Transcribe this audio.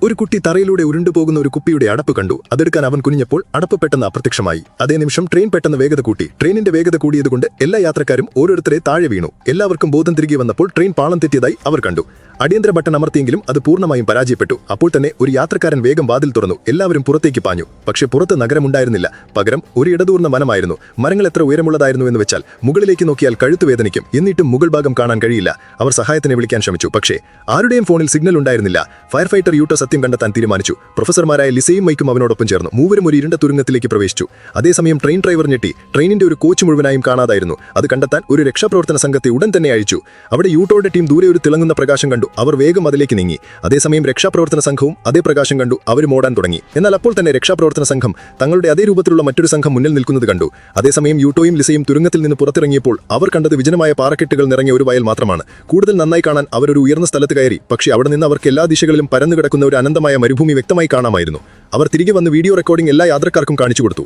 ഒരു കുട്ടി തറയിലൂടെ ഉരുണ്ടുപോകുന്ന ഒരു കുപ്പിയുടെ അടപ്പ് കണ്ടു. അതെടുക്കാൻ അവൻ കുനിഞ്ഞപ്പോൾ അടപ്പ് പെട്ടെന്ന് അപ്രത്യക്ഷമായി. അതേ നിമിഷം ട്രെയിൻ പെട്ടെന്ന് വേഗത കൂട്ടി. ട്രെയിനിന്റെ വേഗത കൂടിയതുകൊണ്ട് എല്ലാ യാത്രക്കാരും ഓരോരുത്തരെ താഴെ വീണു. എല്ലാവർക്കും ബോധം തിരികെ വന്നപ്പോൾ ട്രെയിൻ പാളം തെറ്റിയതായി അവർ കണ്ടു. അടിയന്തര ബട്ടൺ അമർത്തിയെങ്കിലും അത് പൂർണ്ണമായും പരാജയപ്പെട്ടു. അപ്പോൾ തന്നെ ഒരു യാത്രക്കാരൻ വേഗം വാതിൽ തുറന്നു. എല്ലാവരും പുറത്തേക്ക് പാഞ്ഞു. പക്ഷേ പുറത്ത് നഗരമുണ്ടായിരുന്നില്ല. പകരം ഒരു ഇടതൂർന്ന വനമായിരുന്നു. മരങ്ങൾ എത്ര ഉയരമുള്ളതായിരുന്നു എന്ന് വെച്ചാൽ മുകളിലേക്ക് നോക്കിയാൽ കഴുത്തു വേദനിക്കും. എന്നിട്ടും മുകൾ ഭാഗം കാണാൻ കഴിയില്ല. അവർ സഹായത്തിനെ വിളിക്കാൻ ശ്രമിച്ചു. പക്ഷേ ആരുടെയും ഫോണിൽ സിഗ്നൽ ഉണ്ടായിരുന്നില്ല. ഫയർ ഫൈറ്റർ യൂട്ടോ സത്യം കണ്ടെത്താൻ തീരുമാനിച്ചു. പ്രൊഫസർമാരായ ലിസയും മൈക്കും അവനോടൊപ്പം ചേർന്നു. മൂവരും ഒരു ഇരുണ്ട തുരങ്കത്തിലേക്ക് പ്രവേശിച്ചു. അതേസമയം ട്രെയിൻ ഡ്രൈവർ ഞെട്ടി. ട്രെയിനിന്റെ ഒരു കോച്ച് മുഴുവനായും കാണാതായിരുന്നു. അത് കണ്ടെത്താൻ ഒരു രക്ഷാപ്രവർത്തന സംഘത്തെ ഉടൻ തന്നെ അയച്ചു. അവിടെ യൂട്ടോയുടെ ടീം ദൂരെ ഒരു തിളങ്ങുന്ന പ്രകാശം കണ്ടു. അവർ വേഗം അതിലേക്ക് നീങ്ങി. അതേസമയം രക്ഷാപ്രവർത്തന സംഘവും അതേ പ്രകാശം കണ്ടു. അവരും ഓടാൻ തുടങ്ങി. എന്നാൽ അപ്പോൾ തന്നെ രക്ഷാപ്രവർത്തന സംഘം തങ്ങളുടെ അതേ രൂപത്തിലുള്ള മറ്റൊരു സംഘം മുന്നിൽ നിൽക്കുന്നത് കണ്ടു. അതേസമയം യൂട്ടോയും ലിസയും തുരങ്കത്തിൽ നിന്ന് പുറത്തിറങ്ങിയപ്പോൾ അവർ കണ്ടത് വിജനമായ പാറക്കെട്ടുകൾ നിറഞ്ഞ ഒരു വയൽ മാത്രമാണ്. കൂടുതൽ നന്നായി കാണാൻ അവർ ഒരു ഉയർന്ന സ്ഥലത്ത് കയറി. പക്ഷേ അവിടെ നിന്ന് അവർക്ക് എല്ലാ ദിശകളിലും പരന്നു കിടക്കുന്ന ഒരു അനന്തമായ മരുഭൂമി വ്യക്തമായി കാണാമായിരുന്നു. അവർ തിരികെ വന്ന് വീഡിയോ റെക്കോർഡിംഗ് എല്ലാ യാത്രക്കാർക്കും കാണിച്ചു കൊടുത്തു.